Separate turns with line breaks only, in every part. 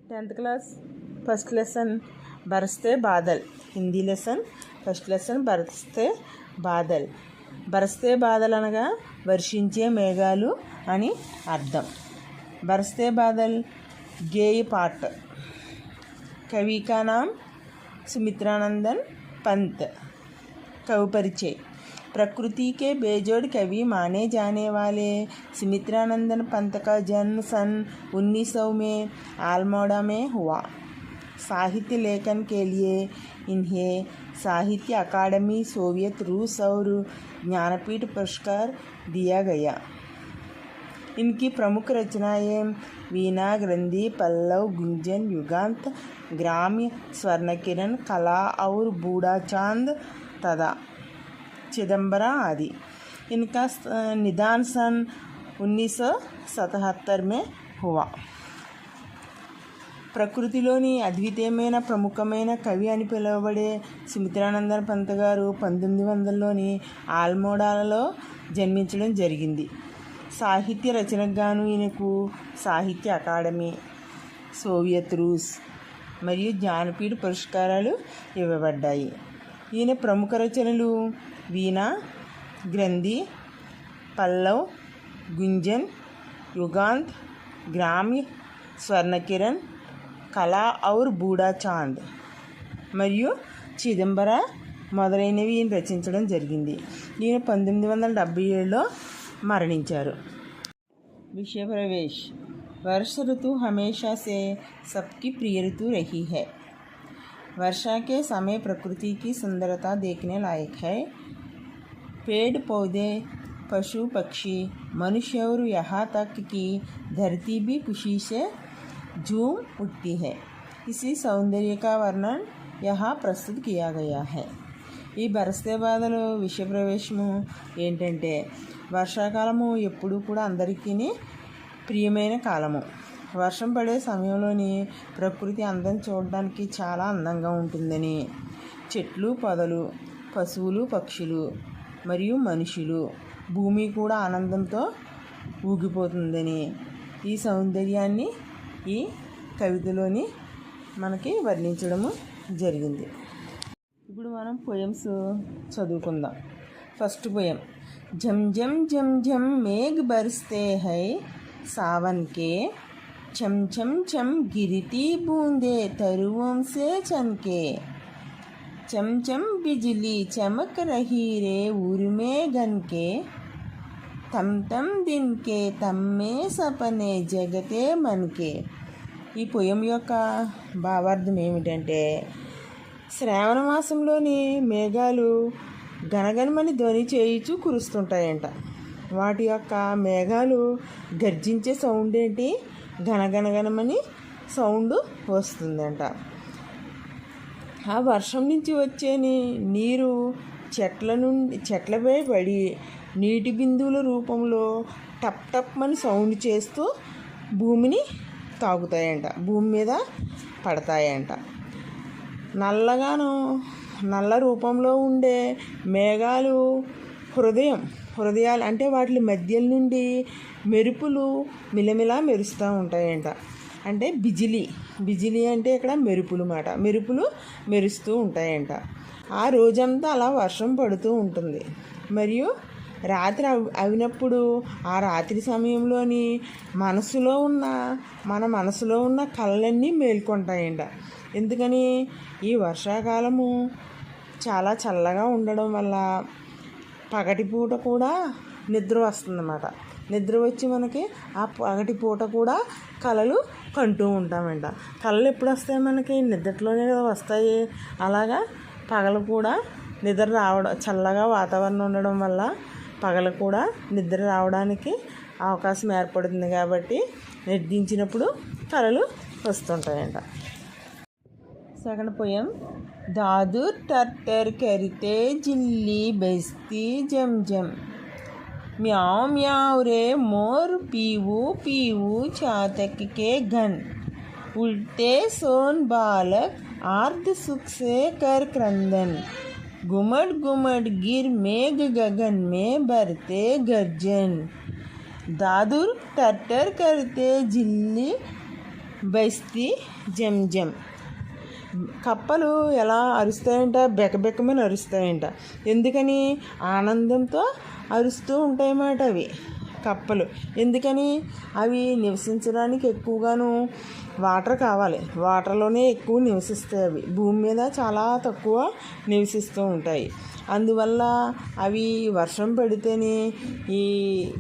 10th class first lesson बरसते बादल Hindi lesson first lesson बरसते Badal బరస్తే Badal అనగా వర్షించే మేఘాలు అని అర్థం. बरसते बादल गेय पाठ. कवि का नाम सुमित्रानंदन पंत. कवि परिचय. प्रकृति के बेजोड़ कवि माने जाने वाले सुमित्रानंदन पंत का जन्म सन 1900 में अल्मोड़ा में हुआ. साहित्य लेखन के लिए इन्हें साहित्य अकादमी, सोवियत रूस और ज्ञानपीठ पुरस्कार दिया गया. इनकी प्रमुख रचनाएं वीणा, ग्रंथि, पल्लव, गुंजन, युगांत, ग्राम्य, स्वर्णकिरण, कला और बूढ़ा चांद तथा चिदंबरा आदि. इनका निधन सन 1977 में हुआ. ప్రకృతిలోని అద్వితీయమైన ప్రముఖమైన కవి అని పిలువబడే సుమిత్రానందన్ పంత్ గారు 1900లోని ఆల్మోడాలో జన్మించడం జరిగింది. సాహిత్య రచనకు గాను ఈయనకు సాహిత్య అకాడమీ, సోవియత్ రూస్ మరియు జ్ఞానపీఠ పురస్కారాలు ఇవ్వబడ్డాయి. ఈయన ప్రముఖ రచనలు వీణా, గ్రంథి, పల్లవ్, గుంజన్, యుగాంత్, గ్రామ్య, స్వర్ణకిరణ్, కళా ఔర్ బూఢా చాంద్ మరియు చిదంబర మొదలైనవి ఈయన రచించడం జరిగింది. ఈయన 1977లో మరణించారు. विषय प्रवेश. वर्ष ऋतु हमेशा से सबकी प्रिय ऋतु रही है. वर्षा के समय प्रकृति की सुंदरता देखने लायक है. पेड़ पौधे, पशु पक्षी, मनुष्य और यहाँ तक कि धरती भी खुशी से झूम उठती है. इसी सौंदर्य का वर्णन यहाँ प्रस्तुत किया गया है. ఈ బరస్తే బాధలు విషయ ప్రవేశము ఏంటంటే, వర్షాకాలము ఎప్పుడూ కూడా అందరికీ ప్రియమైన కాలము. వర్షం పడే సమయంలోని ప్రకృతి అందం చూడడానికి చాలా అందంగా ఉంటుందని, చెట్లు, పొదలు, పశువులు, పక్షులు మరియు మనుషులు, భూమి కూడా ఆనందంతో ఊగిపోతుందని ఈ సౌందర్యాన్ని ఈ కవితలోని మనకి వర్ణించడము జరిగింది. ఇప్పుడు మనం పోయమ్స్ చదువుకుందాం. First poem. झम झम झम झम मेघ बरसते हैं सावन के, छम छम छम गिरती बूंदे तरुओं से चमके, चम चम बिजली चमक रही रे उर्मे गन के, तम तम दिन के तम में सपने जगते मन के. ఈ పోయం యొక్క భావార్థం ఏమిటంటే, శ్రావణ మాసంలోని మేఘాలు గనగనమని ధ్వని చేయించు కురుస్తుంటాయంట. వాటి యొక్క మేఘాలు గర్జించే సౌండ్ ఏంటి, గనగనగనమని సౌండ్ వస్తుందంట. ఆ వర్షం నుంచి వచ్చే నీరు చెట్లపై పడి నీటి బిందువుల రూపంలో టప్ టప్ అని సౌండ్ చేస్తూ భూమిని తాకుతాయంట, భూమి మీద పడతాయంట. నల్ల రూపంలో ఉండే మేఘాలు హృదయాలు అంటే వాటి మధ్య నుండి మెరుపులు మిలమిలా మెరుస్తూ ఉంటాయంట. అంటే బిజిలీ అంటే ఇక్కడ మెరుపులు మాట, మెరుపులు మెరుస్తూ ఉంటాయంట. ఆ రోజంతా అలా వర్షం పడుతూ ఉంటుంది. మరియు రాత్రి అయినప్పుడు ఆ రాత్రి సమయంలోని మన మనసులో ఉన్న కళ్ళన్నీ మేల్కొంటాయంట. ఎందుకని, ఈ వర్షాకాలము చాలా చల్లగా ఉండడం వల్ల పగటిపూట కూడా నిద్ర వస్తుందన్నమాట. నిద్ర వచ్చి మనకి ఆ పగటిపూట కూడా కలలు కంటూ ఉంటామంట. కళలు ఎప్పుడు వస్తాయి మనకి, నిద్రలోనే వస్తాయి. అలాగా పగలు కూడా నిద్ర రావడం, చల్లగా వాతావరణం ఉండడం వల్ల పగలు కూడా నిద్ర రావడానికి అవకాశం ఏర్పడుతుంది. కాబట్టి నిర్దించినప్పుడు కళలు వస్తుంటాయంట. Second poem. दादुर टर्टर करते जिल्ली बजती जम जम, म्याओ म्याओ रे मोर पीवू पीवू चातक के घन, उल्टे सोन बालक आर्ध सुख से कर क्रंदन, घुमड़ घुमड़ गिर मेघ गगन में भरते गर्जन. दादुर टर्टर करते जिल्ली బస్తీ జమ్ జమ్. కప్పలు ఎలా అరుస్తాయంట, బెకబెకమని అరుస్తాయంట. ఎందుకని? ఆనందంతో అరుస్తూ ఉంటాయన్నమాట అవి కప్పలు. ఎందుకని? అవి నివసించడానికి ఎక్కువగాను వాటర్ కావాలి. వాటర్లోనే ఎక్కువ నివసిస్తాయి. అవి భూమి మీద చాలా తక్కువ నివసిస్తూ ఉంటాయి. అందువల్ల అవి వర్షం పడితేనే ఈ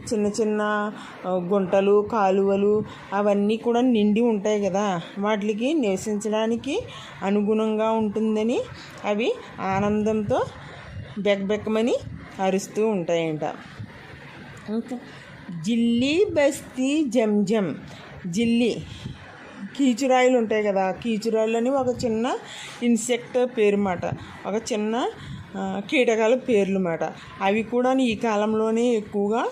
చిన్న చిన్న గుంటలు, కాలువలు అవన్నీ కూడా నిండి ఉంటాయి కదా, వాటికి నివసించడానికి అనుగుణంగా ఉంటుందని అవి ఆనందంతో బెక్బెక్కమని అరుస్తూ ఉంటాయంట. ఇంకా జిల్లి బస్తీ జమ్ జమ్. జిల్లి కీచురాయిలు ఉంటాయి కదా, కీచురాయిలని ఒక చిన్న ఇన్సెక్ట్ పేరు మాట, ఒక చిన్న కీటకాల పేర్లు మాట. అవి కూడా ఈ కాలంలోనే ఎక్కువగా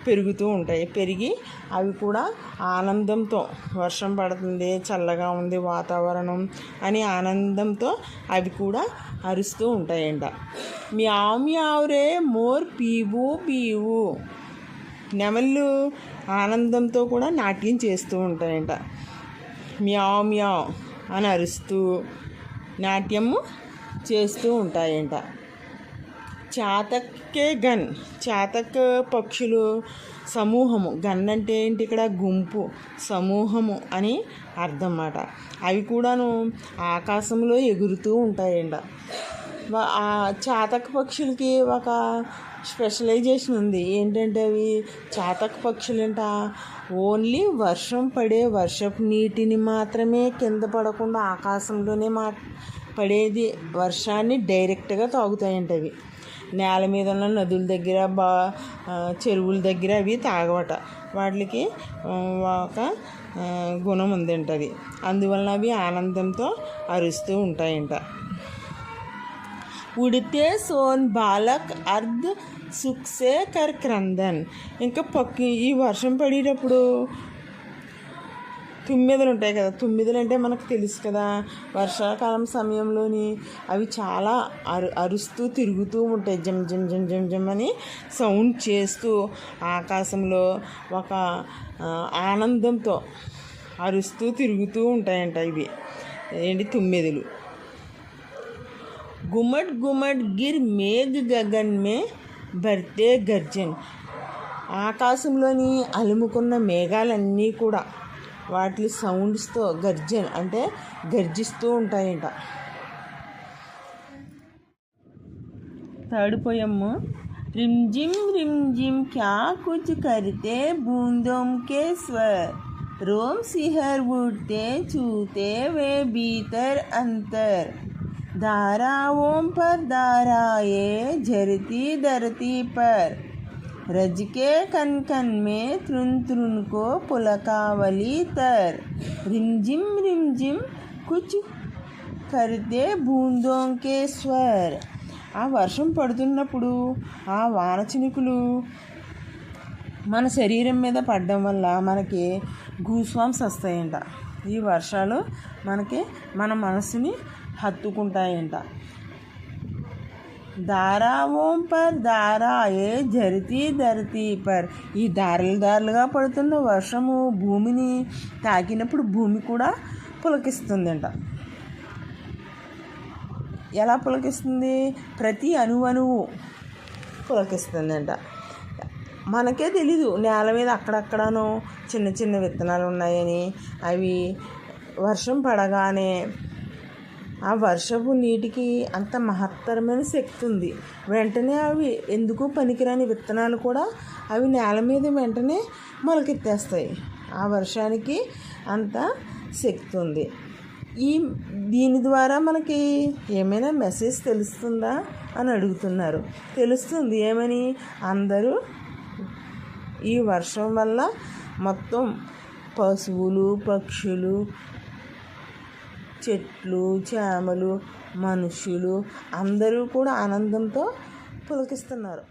పెరుగుతూ ఉంటాయి. పెరిగి అవి కూడా ఆనందంతో వర్షం పడుతుంది, చల్లగా ఉంది వాతావరణం అని ఆనందంతో అవి కూడా అరుస్తూ ఉంటాయంట. మ్యావ్ మ్యావ్ రే మోర్ పీవు పీవు. నెమళ్ళు ఆనందంతో కూడా నాట్యం చేస్తూ ఉంటాయంట. మ్యావ్ మ్యావ్ అని అరుస్తూ నాట్యము చేస్తూ ఉంటాయంట. చాతక్కే గన్. చాతక్ పక్షులు సమూహము. గన్ అంటే ఏంటి? ఇక్కడ గుంపు, సమూహము అని అర్థం అన్నమాట. అవి కూడాను ఆకాశంలో ఎగురుతూ ఉంటాయంట. ఆ చాతక పక్షులకి ఒక స్పెషలైజేషన్ ఉంది. ఏంటంటే అవి చాతక పక్షులంట ఓన్లీ వర్షం పడే వర్షపు నీటిని మాత్రమే కింద పడకుండా ఆకాశంలోనే పడేది వర్షాన్ని డైరెక్ట్గా తాగుతాయంట. అవి నేల మీద ఉన్న నదుల దగ్గర, చెరువుల దగ్గర అవి తాగవట. వాటికి ఒక గుణం ఉందంట అది. అందువలన అవి ఆనందంతో అరుస్తూ ఉంటాయంట. ఉడితే సోన్ బాలక్ అర్ధ్ సుఖ్సే కర్ క్రందన్. ఇంకా ఈ వర్షం పడేటప్పుడు తుమ్మెదలు ఉంటాయి కదా. తుమ్మెదలు అంటే మనకు తెలుసు కదా, వర్షాకాలం సమయంలోని అవి చాలా అరుస్తూ తిరుగుతూ ఉంటాయి. జమ్ జమ్ జమ్ జమ్ జమ్ అని సౌండ్ చేస్తూ ఆకాశంలో ఒక ఆనందంతో అరుస్తూ తిరుగుతూ ఉంటాయంట. ఇవి ఏంటి? తుమ్మెదలు. గుమట్ గుమట్ గిర్ మేఘ్ గగన్ మే భర్తే గర్జన్. ఆకాశంలోని అలుముకున్న మేఘాలన్నీ కూడా వాటి సౌండ్స్తో గర్జన్ అంటే గర్జిస్తూ ఉంటాయంట. Third poem. रिमझिम क्या कुछ करते बूंदों के स्वर, रोम सिहर उठते छूते वे भीतर अंतर, धाराओं पर धाराए झरती धरती पर, रज के कन कन में त्रुन त्रुन को पुलकावली तर, रिमझिम कुछ करते बूंदों के स्वर. ఆ వర్షం పడుతున్నప్పుడు ఆ వాన చినుకులు మన శరీరం మీద పడడం వల్ల మనకి గూస్వామ్స్ వస్తాయంట. ఈ వర్షాలు మనకి మన మనసుని హత్తుకుంటాయంట. దారావోం పర్ దారాయే ధరతీ ధరతీ పర్. ఈ దారులుగా పడుతున్న వర్షము భూమిని తాకినప్పుడు భూమి కూడా పులకిస్తుందంట. ఎలా పులకిస్తుంది? ప్రతి అణువు పులకిస్తుందంట. మనకే తెలీదు నేల మీద అక్కడక్కడనో చిన్న చిన్న విత్తనాలు ఉన్నాయని. అవి వర్షం పడగానే ఆ వర్షపు నీటికి అంత మహత్తరమైన శక్తి ఉంది. వెంటనే అవి ఎందుకు పనికిరాని విత్తనాలు కూడా అవి నేల మీద వెంటనే మొలకెత్తేస్తాయి. ఆ వర్షానికి అంత శక్తి ఉంది. దీని ద్వారా మనకి ఏమైనా మెసేజ్ తెలుస్తుందా అని అడుగుతున్నారు. తెలుస్తుంది. ఏమని? అందరూ ఈ వర్షం వల్ల మొత్తం పశువులు, పక్షులు, చెట్లు, చేమలు, మనుషులు అందరూ కూడా ఆనందంతో పులకిస్తున్నారు.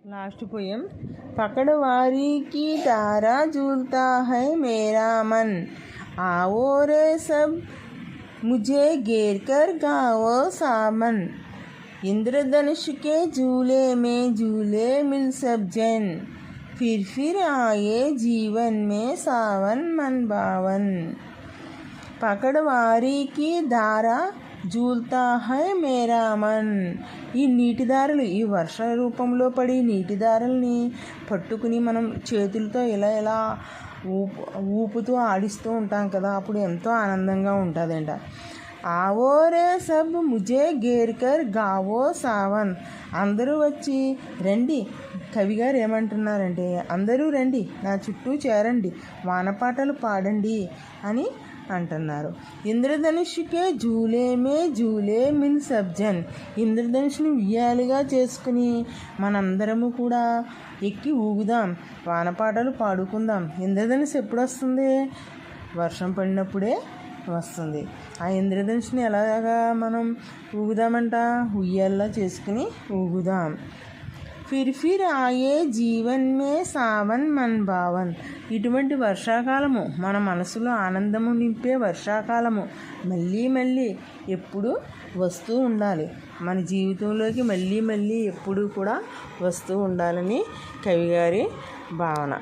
Last poem. పకడవారికి తారా జూల్తా హై మేరా మన్, आओ रे सब मुझे घेर कर गाओ सामन, इंद्रधनुष के झूले में झूले मिल सब जन, फिर आए जीवन में सावन मन बावन. పకడ్వారీకి దారా జూల్తా హై మేరా మన్. ఈ నీటి దారలు, ఈ వర్ష రూపంలో పడి నీటి దారల్ని పట్టుకుని మనం చేతులతో ఇలా ఇలా ఊపుతూ ఆడిస్తూ ఉంటాం కదా, అప్పుడు ఎంతో ఆనందంగా ఉంటుందంట. ఆవో రే సబ్ ముజే గేర్కర్ గావో సావన్. అందరూ వచ్చి రండి, కవిగారు ఏమంటున్నారంటే అందరూ రండి, నా చుట్టూ చేరండి, వానపాటలు పాడండి అని అంటున్నారు. ఇంద్రధనుష్కే జూలే మే జూలే మిన్ సబ్జన్. ఇంద్రధనుషుని ఉయ్యాలిగా చేసుకుని మనందరము కూడా ఎక్కి ఊగుదాం, వానపాటలు పాడుకుందాం. ఇంద్రధనుసు ఎప్పుడు వస్తుంది? వర్షం పడినప్పుడే వస్తుంది. ఆ ఇంద్రధనుషుని ఎలాగా మనం ఊగుదామంట? ఉయ్యాల్లో చేసుకుని ఊగుదాం. ఫిర్ ఆయే జీవన్ మే సావన్ మన్ భావన్. ఇటువంటి వర్షాకాలము మన మనసులో ఆనందము నింపే వర్షాకాలము మళ్ళీ మళ్ళీ ఎప్పుడు వస్తూ ఉండాలి. మన జీవితంలోకి మళ్ళీ మళ్ళీ ఎప్పుడూ కూడా వస్తూ ఉండాలని కవిగారి భావన.